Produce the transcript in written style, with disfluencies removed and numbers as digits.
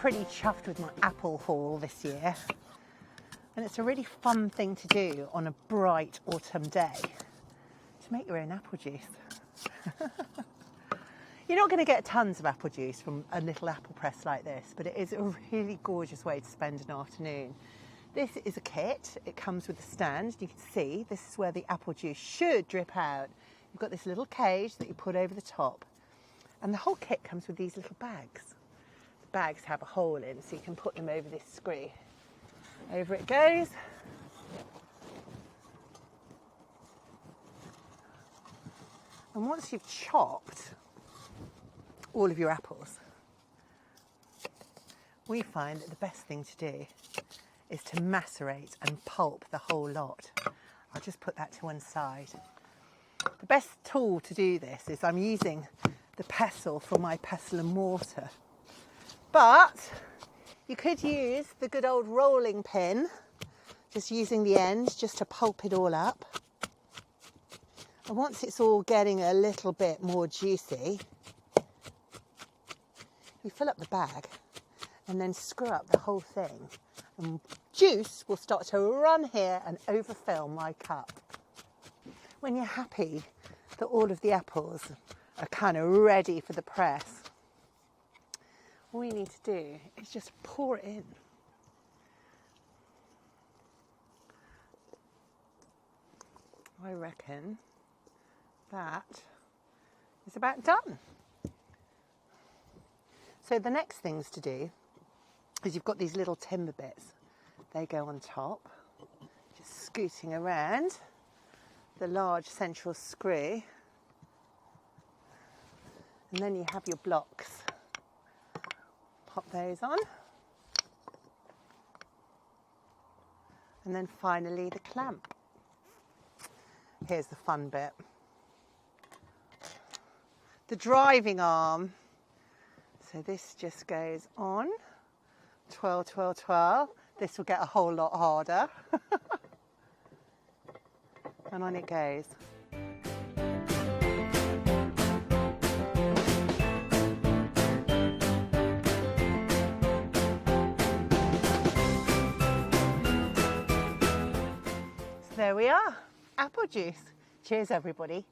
pretty chuffed with my apple haul this year, and it's a really fun thing to do on a bright autumn day, to make your own apple juice. You're not going to get tons of apple juice from a little apple press like this, but it is a really gorgeous way to spend an afternoon. This is a kit. It comes with a stand. You can see this is where the apple juice should drip out. You've got this little cage that you put over the top, and the whole kit comes with these little bags. The bags have a hole in, so you can put them over this screw. Over it goes. And once you've chopped all of your apples, we find that the best thing to do is to macerate and pulp the whole lot. I'll just put that to one side. The best tool to do this is I'm using the pestle from my pestle and mortar, but you could use the good old rolling pin, just using the end just to pulp it all up. And once it's all getting a little bit more juicy, you fill up the bag and then screw up the whole thing, and juice will start to run here and overfill my cup. When you're happy that all of the apples are kind of ready for the press, all you need to do is just pour it in. I reckon that is about done. So the next things to do is you've got these little timber bits. They go on top, just scooting around the large central screw. And then you have your blocks. Pop those on. And then finally the clamp. Here's the fun bit. The driving arm. So this just goes on, twirl, twirl, twirl. This will get a whole lot harder. And on it goes. So there we are, apple juice. Cheers everybody.